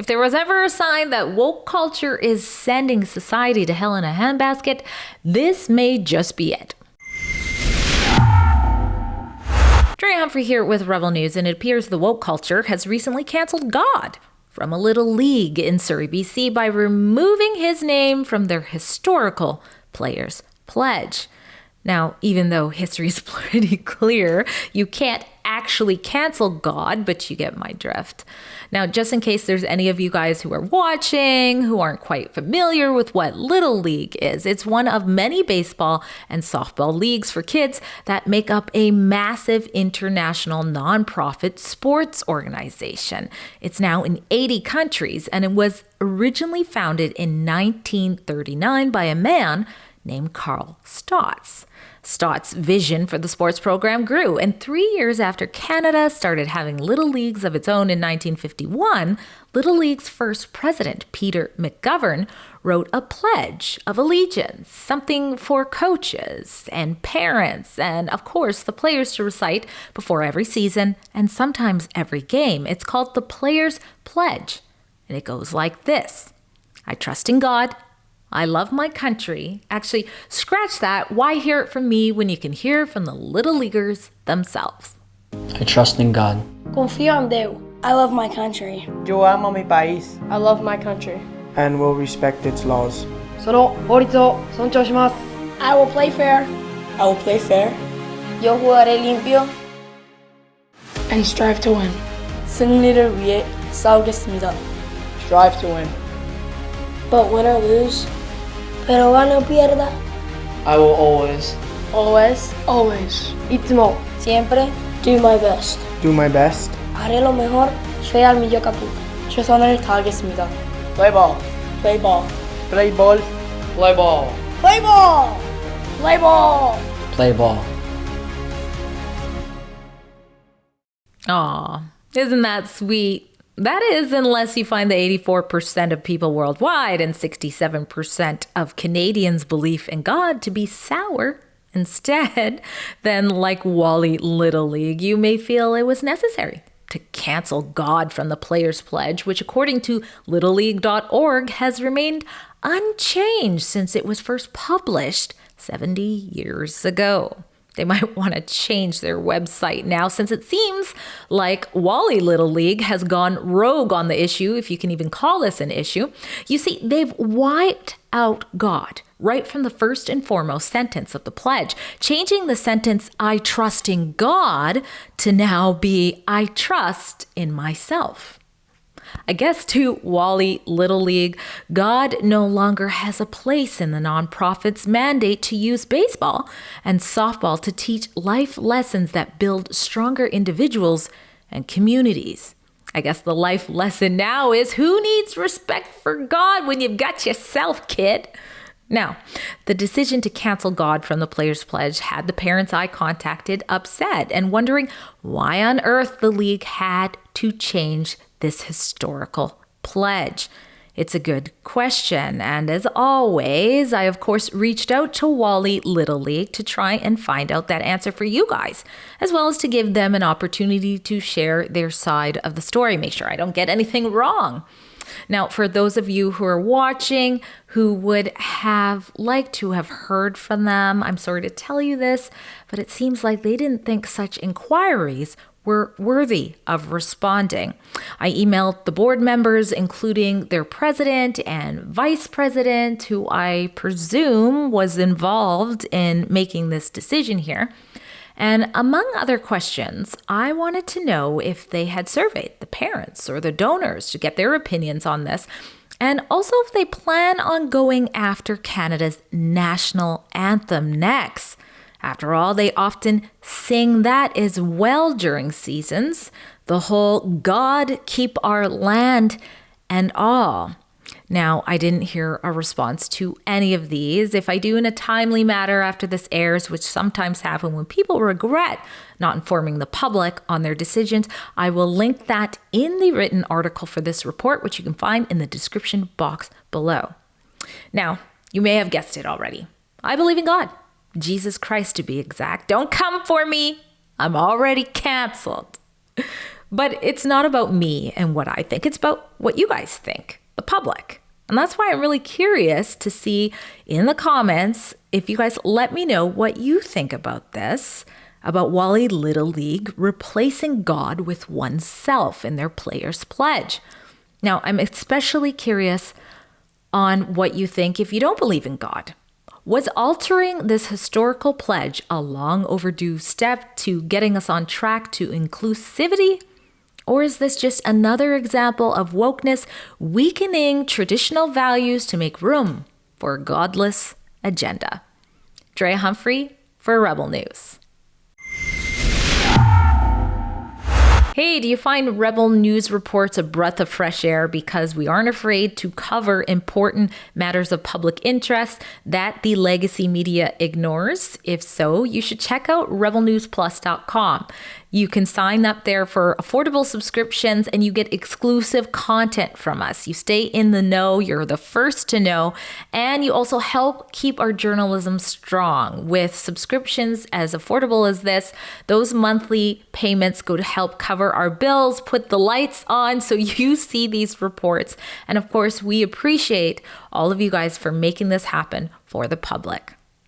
If there was ever a sign that woke culture is sending society to hell in a handbasket, this may just be it. Drea Humphrey here with Rebel News, and it appears the woke culture has recently canceled God from a little league in Surrey, BC by removing his name from their historical Players' Pledge. Now, even though history is pretty clear, you can't actually cancel God, but you get my drift. Now, just in case there's any of you guys who are watching who aren't quite familiar with what Little League is, it's one of many baseball and softball leagues for kids that make up a massive international nonprofit sports organization. It's now in 80 countries, and it was originally founded in 1939 by a man named Carl Stotts. Stott's vision for the sports program grew, and 3 years after Canada started having Little Leagues of its own in 1951, Little League's first president, Peter McGovern, wrote a pledge of allegiance, something for coaches and parents and, of course, the players to recite before every season and sometimes every game. It's called the Players' Pledge, and it goes like this. I trust in God. I love my country. Actually, scratch that. Why hear it from me when you can hear from the Little Leaguers themselves? I trust in God. Confío en Deus. I love my country. Yo amo mi país. I love my country. And will respect its laws. その法律を尊重します. I will play fair. I will play fair. Yo jugaré limpio. And strive to win. 승리를 위해 싸우겠습니다. Strive to win. But win or lose, pero gane o pierda, I will always, always, いつも siempre do my best. Do my best. Haré lo mejor, sea el mi yo caputa. 최선을 다하겠습니다. Play ball. Play ball. Play ball. play ball, Play ball! Play ball! play ball. Aw, isn't that sweet? That is, unless you find the 84% of people worldwide and 67% of Canadians' belief in God to be sour. Instead, then like Wally Little League, you may feel it was necessary to cancel God from the Players' Pledge, which according to littleleague.org has remained unchanged since it was first published 70 years ago. They might want to change their website now since it seems like Wally Little League has gone rogue on the issue, if you can even call this an issue. You see, they've wiped out God right from the first and foremost sentence of the pledge, changing the sentence, I trust in God, to now be, I trust in myself. I guess to Wally Little League, God no longer has a place in the nonprofit's mandate to use baseball and softball to teach life lessons that build stronger individuals and communities. I guess the life lesson now is who needs respect for God when you've got yourself, kid? Now, the decision to cancel God from the Players' Pledge had the parents I contacted upset and wondering why on earth the league had to change this historical pledge. It's a good question, and as always, I of course reached out to Wally Little League to try and find out that answer for you guys, as well as to give them an opportunity to share their side of the story, make sure I don't get anything wrong. Now, for those of you who are watching who would have liked to have heard from them, I'm sorry to tell you this, but it seems like they didn't think such inquiries were worthy of responding. I emailed the board members, including their president and vice president, who I presume was involved in making this decision here. And among other questions, I wanted to know if they had surveyed the parents or the donors to get their opinions on this, and also if they plan on going after Canada's national anthem next. After all, they often sing that as well during seasons, the whole God keep our land and all. Now, I didn't hear a response to any of these. If I do in a timely manner after this airs, which sometimes happen when people regret not informing the public on their decisions, I will link that in the written article for this report, which you can find in the description box below. Now, you may have guessed it already. I believe in God. Jesus Christ, to be exact. Don't come for me. I'm already canceled. But it's not about me and what I think. It's about what you guys think, the public. And that's why I'm really curious to see in the comments if you guys let me know what you think about this, about Wally Little League replacing God with oneself in their player's pledge. Now, I'm especially curious on what you think if you don't believe in God. Was altering this historical pledge a long overdue step to getting us on track to inclusivity? Or is this just another example of wokeness weakening traditional values to make room for a godless agenda? Drea Humphrey for Rebel News. Hey, do you find Rebel News reports a breath of fresh air because we aren't afraid to cover important matters of public interest that the legacy media ignores? If so, you should check out rebelnewsplus.com. You can sign up there for affordable subscriptions and you get exclusive content from us. You stay in the know, you're the first to know, and you also help keep our journalism strong. With subscriptions as affordable as this, those monthly payments go to help cover our bills, put the lights on so you see these reports. And of course, we appreciate all of you guys for making this happen for the public.